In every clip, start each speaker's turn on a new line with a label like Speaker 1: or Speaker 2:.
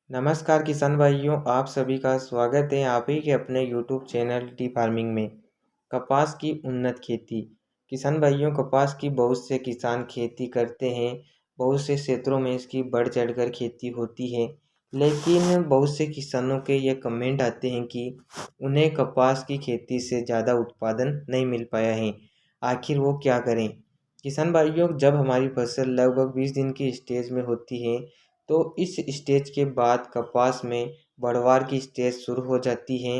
Speaker 1: नमस्कार किसान भाइयों, आप सभी का स्वागत है आप ही के अपने यूट्यूब चैनल टी फार्मिंग में। कपास की उन्नत खेती। किसान भाइयों, कपास की बहुत से किसान खेती करते हैं। बहुत से क्षेत्रों में इसकी बढ़ चढ़कर खेती होती है, लेकिन बहुत से किसानों के ये कमेंट आते हैं कि उन्हें कपास की खेती से ज़्यादा उत्पादन नहीं मिल पाया है। आखिर वो क्या करें? किसान भाइयों, जब हमारी फसल लगभग 20 दिन की स्टेज में होती है, तो इस स्टेज के बाद कपास में बढ़वार की स्टेज शुरू हो जाती है।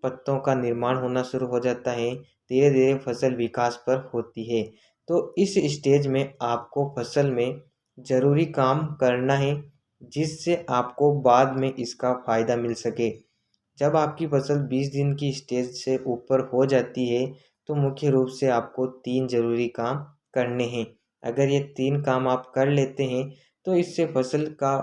Speaker 1: पत्तों का निर्माण होना शुरू हो जाता है। धीरे धीरे फसल विकास पर होती है। तो इस स्टेज में आपको फसल में ज़रूरी काम करना है, जिससे आपको बाद में इसका फ़ायदा मिल सके। जब आपकी फसल 20 दिन की स्टेज से ऊपर हो जाती है, तो मुख्य रूप से आपको 3 ज़रूरी काम करने हैं। अगर ये 3 काम आप कर लेते हैं, तो इससे फसल का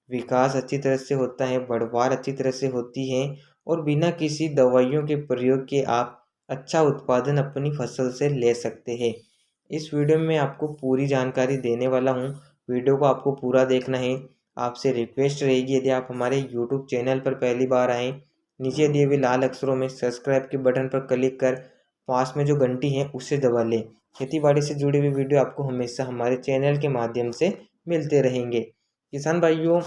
Speaker 1: विकास अच्छी तरह से होता है, बढ़वार अच्छी तरह से होती है और बिना किसी दवाइयों के प्रयोग के आप अच्छा उत्पादन अपनी फसल से ले सकते हैं। इस वीडियो में आपको पूरी जानकारी देने वाला हूँ। वीडियो को आपको पूरा देखना है। आपसे रिक्वेस्ट रहेगी, यदि आप हमारे यूट्यूब चैनल पर पहली बार आएँ, नीचे दिए हुए लाल अक्षरों में सब्सक्राइब के बटन पर क्लिक कर पास में जो घंटी है उसे दबा लें। खेती-बाड़ी से जुड़ी हुई वीडियो आपको हमेशा हमारे चैनल के माध्यम से मिलते रहेंगे। किसान भाइयों,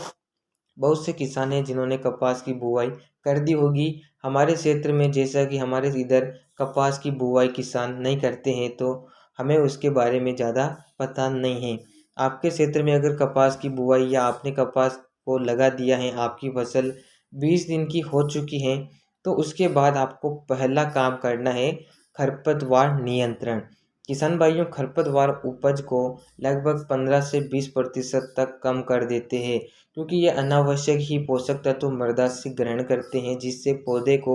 Speaker 1: बहुत से किसान हैं जिन्होंने कपास की बुवाई कर दी होगी। हमारे क्षेत्र में जैसा कि हमारे इधर कपास की बुवाई किसान नहीं करते हैं, तो हमें उसके बारे में ज़्यादा पता नहीं है। आपके क्षेत्र में अगर कपास की बुवाई या आपने कपास को लगा दिया है, आपकी फसल 20 दिन की हो चुकी है, तो उसके बाद आपको पहला काम करना है खरपतवार नियंत्रण। किसान भाइयों, खरपतवार उपज को लगभग 15 से 20% तक कम कर देते हैं, क्योंकि ये अनावश्यक ही पोषक तत्व मृदा से ग्रहण करते हैं, जिससे पौधे को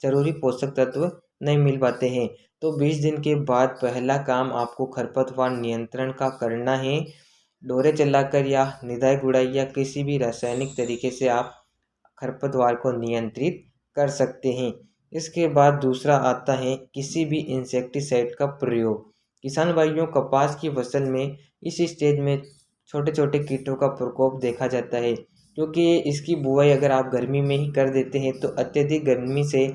Speaker 1: जरूरी पोषक तत्व नहीं मिल पाते हैं। तो 20 दिन के बाद पहला काम आपको खरपतवार नियंत्रण का करना है। डोरे चलाकर या निदाई गुड़ाई या किसी भी रासायनिक तरीके से आप खरपतवार को नियंत्रित कर सकते हैं। इसके बाद दूसरा आता है किसी भी इंसेक्टिसाइड का प्रयोग। किसान भाइयों, कपास की फसल में इस स्टेज में छोटे छोटे कीटों का प्रकोप देखा जाता है, क्योंकि इसकी बुआई अगर आप गर्मी में ही कर देते हैं, तो अत्यधिक गर्मी से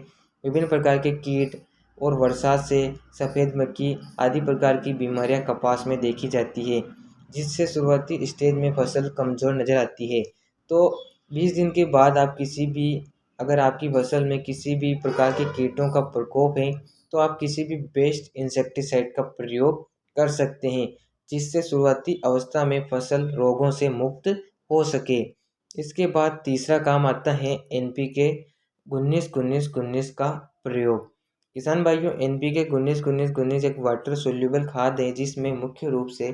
Speaker 1: विभिन्न प्रकार के कीट और बरसात से सफ़ेद मक्खी आदि प्रकार की बीमारियां कपास में देखी जाती है, जिससे शुरुआती स्टेज में फसल कमज़ोर नज़र आती है। तो 20 दिन के बाद आप किसी भी अगर आपकी फसल में किसी भी प्रकार के कीटों का प्रकोप है, तो आप किसी भी बेस्ट इंसेक्टिसाइड का प्रयोग कर सकते हैं, जिससे शुरुआती अवस्था में फसल रोगों से मुक्त हो सके। इसके बाद तीसरा काम आता है NPK 19-19-19 का प्रयोग। किसान भाइयों, NPK 19-19-19 एक वाटर सोल्यूबल खाद है, जिसमें मुख्य रूप से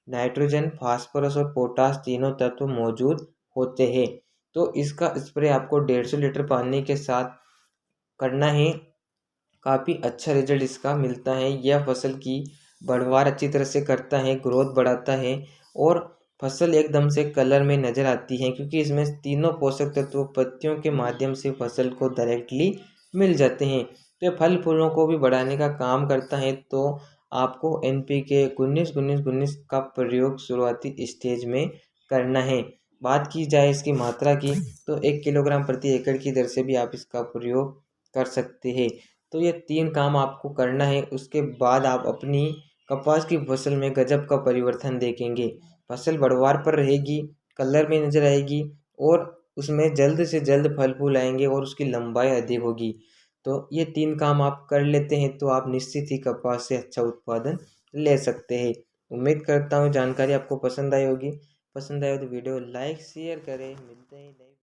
Speaker 1: नाइट्रोजन, फास्फोरस और पोटास तीनों तत्व मौजूद होते हैं। तो इसका स्प्रे आपको 150 लीटर पानी के साथ करना है। काफ़ी अच्छा रिजल्ट इसका मिलता है। यह फसल की बढ़वार अच्छी तरह से करता है, ग्रोथ बढ़ाता है और फसल एकदम से कलर में नज़र आती है, क्योंकि इसमें तीनों पोषक तत्व पत्तियों के माध्यम से फसल को डायरेक्टली मिल जाते हैं। तो ये फल फूलों को भी बढ़ाने का काम करता है। तो आपको NPK 19-19-19 का प्रयोग शुरुआती स्टेज में करना है। बात की जाए इसकी मात्रा की, तो 1 किलोग्राम प्रति एकड़ की दर से भी आप इसका प्रयोग कर सकते हैं। तो ये 3 काम आपको करना है। उसके बाद आप अपनी कपास की फसल में गजब का परिवर्तन देखेंगे। फसल बढ़वार पर रहेगी, कलर में नज़र आएगी और उसमें जल्द से जल्द फल फूल आएंगे और उसकी लंबाई अधिक होगी। तो ये 3 काम आप कर लेते हैं, तो आप निश्चित ही कपास से अच्छा उत्पादन ले सकते हैं। उम्मीद करता हूँ जानकारी आपको पसंद आई होगी। पसंद आए तो वीडियो लाइक शेयर करें। मिलते हैं नए